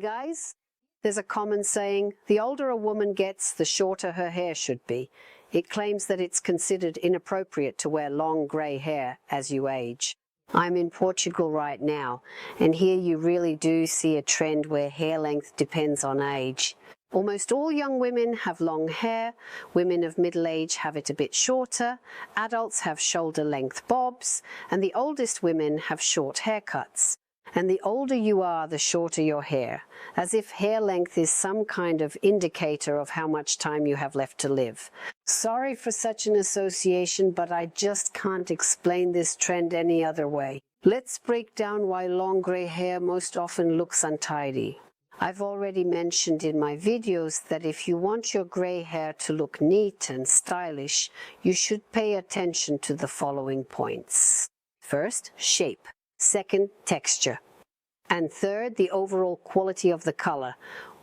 guys, there's a common saying, the older a woman gets, the shorter her hair should be. It claims that it's considered inappropriate to wear long grey hair as you age. I'm in Portugal right now, and here you really do see a trend where hair length depends on age. Almost all young women have long hair, women of middle age have it a bit shorter, adults have shoulder-length bobs, and the oldest women have short haircuts. And the older you are, the shorter your hair, as if hair length is some kind of indicator of how much time you have left to live. Sorry for such an association, but I just can't explain this trend any other way. Let's break down why long grey hair most often looks untidy. I've already mentioned in my videos that if you want your grey hair to look neat and stylish, you should pay attention to the following points. First, shape. Second, texture. And third, the overall quality of the color.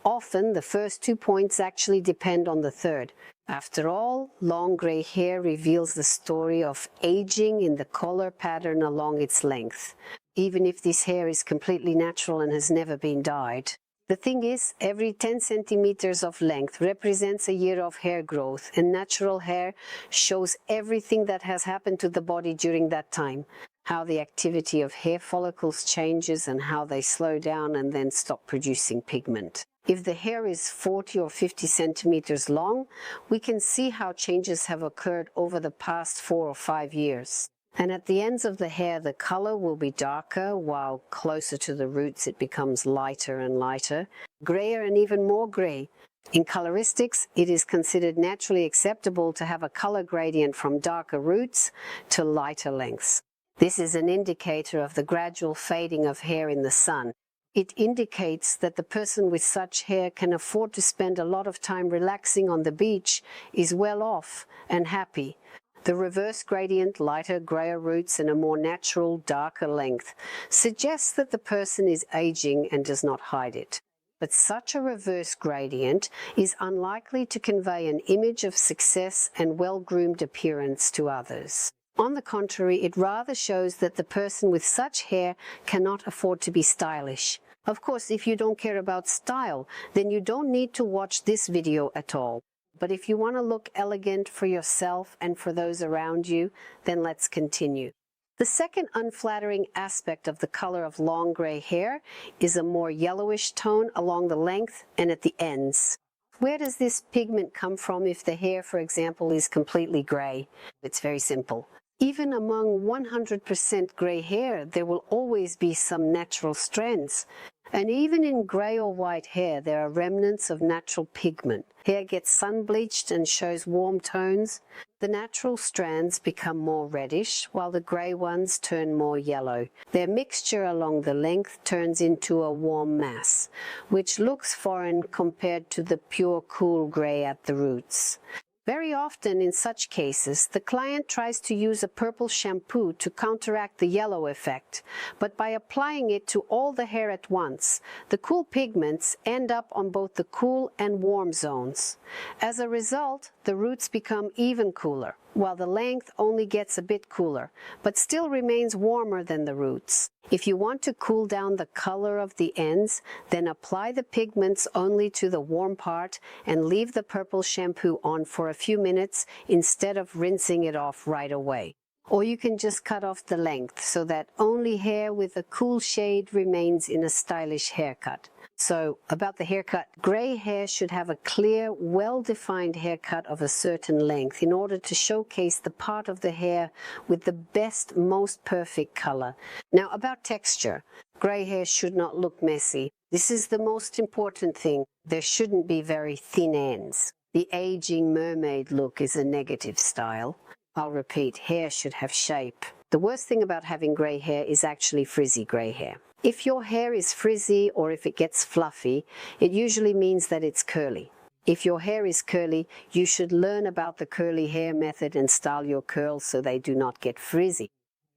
Often, the first 2 points actually depend on the third. After all, long grey hair reveals the story of aging in the color pattern along its length, even if this hair is completely natural and has never been dyed. The thing is, every 10 centimeters of length represents a year of hair growth, and natural hair shows everything that has happened to the body during that time. How the activity of hair follicles changes and how they slow down and then stop producing pigment. If the hair is 40 or 50 centimeters long, we can see how changes have occurred over the past 4 or 5 years. And at the ends of the hair, the color will be darker, while closer to the roots it becomes lighter and lighter, grayer and even more gray. In coloristics, it is considered naturally acceptable to have a color gradient from darker roots to lighter lengths. This is an indicator of the gradual fading of hair in the sun. It indicates that the person with such hair can afford to spend a lot of time relaxing on the beach, is well off and happy. The reverse gradient, lighter, grayer roots and a more natural, darker length, suggests that the person is aging and does not hide it. But such a reverse gradient is unlikely to convey an image of success and well-groomed appearance to others. On the contrary, it rather shows that the person with such hair cannot afford to be stylish. Of course, if you don't care about style, then you don't need to watch this video at all. But if you want to look elegant for yourself and for those around you, then let's continue. The second unflattering aspect of the color of long grey hair is a more yellowish tone along the length and at the ends. Where does this pigment come from if the hair, for example, is completely grey? It's very simple. Even among 100% grey hair, there will always be some natural strands. And even in grey or white hair, there are remnants of natural pigment. Hair gets sun-bleached and shows warm tones. The natural strands become more reddish, while the grey ones turn more yellow. Their mixture along the length turns into a warm mass, which looks foreign compared to the pure cool grey at the roots. Very often in such cases, the client tries to use a purple shampoo to counteract the yellow effect, but by applying it to all the hair at once, the cool pigments end up on both the cool and warm zones. As a result, the roots become even cooler, while the length only gets a bit cooler, but still remains warmer than the roots. If you want to cool down the color of the ends, then apply the pigments only to the warm part and leave the purple shampoo on for a few minutes instead of rinsing it off right away. Or you can just cut off the length so that only hair with a cool shade remains in a stylish haircut. So, about the haircut, grey hair should have a clear, well-defined haircut of a certain length in order to showcase the part of the hair with the best, most perfect color. Now, about texture, grey hair should not look messy. This is the most important thing. There shouldn't be very thin ends. The aging mermaid look is a negative style. I'll repeat, hair should have shape. The worst thing about having grey hair is actually frizzy grey hair. If your hair is frizzy or if it gets fluffy, it usually means that it's curly. If your hair is curly, you should learn about the curly hair method and style your curls so they do not get frizzy.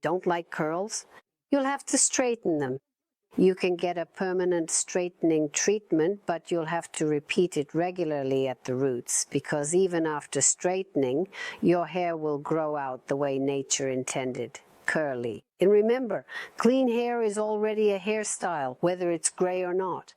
Don't like curls? You'll have to straighten them. You can get a permanent straightening treatment, but you'll have to repeat it regularly at the roots, because even after straightening, your hair will grow out the way nature intended, curly. And remember, clean hair is already a hairstyle, whether it's gray or not.